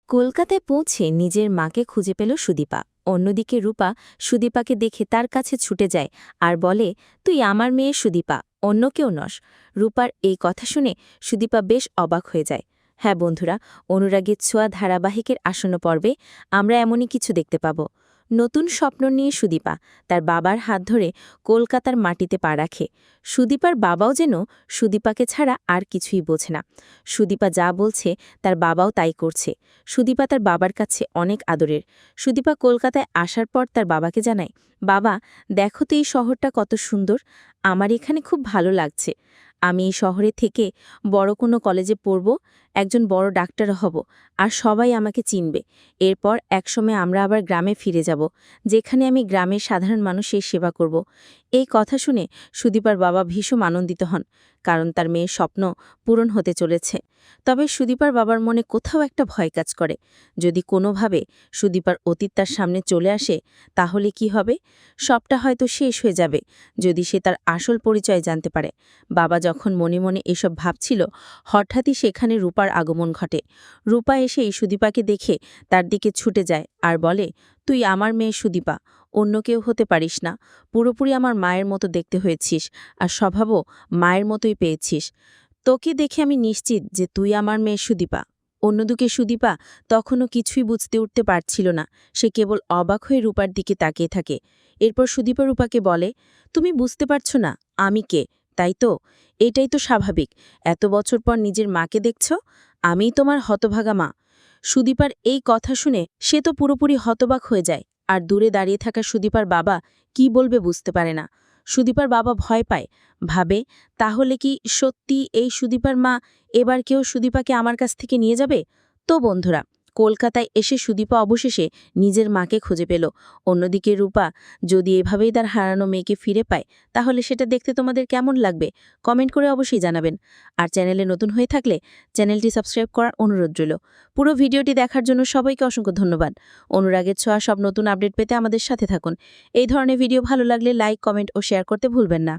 কলকাতায় পৌঁছে নিজের মাকে খুঁজে পেল সুদীপা। অন্যদিকে রূপা সুদীপাকে দেখে তার কাছে ছুটে যায় আর বলে, তুই আমার মেয়ে সুদীপা, অন্য কেউ নস। রূপার এই কথা শুনে সুদীপা বেশ অবাক হয়ে যায়। হ্যাঁ বন্ধুরা, অনুরাগের ছোঁয়া ধারাবাহিকের আসন্ন পর্বে আমরা এমনই কিছু দেখতে পাব। নতুন স্বপ্ন নিয়ে সুদীপা তার বাবার হাত ধরে কলকাতার মাটিতে পা রাখে। সুদীপার বাবাও যেন সুদীপাকে ছাড়া আর কিছুই বোঝে না। সুদীপা যা বলছে তার বাবাও তাই করছে। সুদীপা তার বাবার কাছে অনেক আদরের। সুদীপা কলকাতায় আসার পর তার বাবাকে জানায়, বাবা, দেখো তো এই শহরটা কত সুন্দর, আমার এখানে খুব ভালো লাগছে। আমি এই শহরে থেকে বড় কোনো কলেজে পড়ব, একজন বড় ডাক্তার হব, আর সবাই আমাকে চিনবে। এরপর একসময় আমরা আবার গ্রামে ফিরে যাব, যেখানে আমি গ্রামের সাধারণ মানুষের সেবা করব। এই কথা শুনে সুদীপার বাবা ভীষণ আনন্দিত হন, কারণ তার মেয়ের স্বপ্ন পূরণ হতে চলেছে। তবে সুদীপার বাবার মনে কোথাও একটা ভয় কাজ করে। যদি কোনোভাবে সুদীপার অতীত তার সামনে চলে আসে, তাহলে কি হবে? সবটা হয়তো শেষ হয়ে যাবে যদি সে তার আসল পরিচয় জানতে পারে। বাবা যখন মনে মনে এসব ভাবছিল, হঠাৎই সেখানে রূপার আগমন ঘটে। রূপা এসে এই সুদীপাকে দেখে তার দিকে ছুটে যায় আর বলে, তুই আমার মেয়ে সুদীপা, অন্য কেউ হতে পারিস না। পুরোপুরি আমার মায়ের মতো দেখতে হয়েছিস, আর স্বভাবও মায়ের মতোই পেয়েছিস। তোকে দেখে আমি নিশ্চিত যে তুই আমার মেয়ে সুদীপা। অন্যদিকে সুদীপা তখনও কিছুই উঠতে পারছিল না। সে কেবল অবাক হয়ে রূপার দিকে তাকিয়ে থাকে। এরপর সুদীপা রূপাকে বলে, তুমি বুঝতে পারছ না আমি কে, তাই তো? এটাই তো স্বাভাবিক, এত বছর পর নিজের মাকে দেখছ। আমিই তোমার হতভাগা মা। সুদীপার এই কথা শুনে সে তো পুরোপুরি হতবাক হয়ে যায়, আর দূরে দাঁড়িয়ে থাকা সুদীপার বাবা কি বলবে বুঝতে পারে না। সুদীপার বাবা ভয় পায়, ভাবে, তাহলে কি সত্যি এই সুদীপার মা এবার কেউ সুদীপাকে আমার কাছ থেকে নিয়ে যাবে? তো বন্ধুরা, কলকাতায় এসে সুদীপা অবশেষে নিজের মাকে খুঁজে পেল। অন্যদিকে রূপা যদি এভাবেই তার হারানো মেয়েকে ফিরে পায়, তাহলে সেটা দেখতে তোমাদের কেমন লাগবে কমেন্ট করে অবশ্যই জানাবেন। আর চ্যানেলে নতুন হয়ে থাকলে চ্যানেলটি সাবস্ক্রাইব করার অনুরোধ রইল। পুরো ভিডিওটি দেখার জন্য সবাইকে অসংখ্য ধন্যবাদ। অনুরাগের ছোঁয়া সব নতুন আপডেট পেতে আমাদের সাথে থাকুন। এই ধরনের ভিডিও ভালো লাগলে লাইক, কমেন্ট ও শেয়ার করতে ভুলবেন না।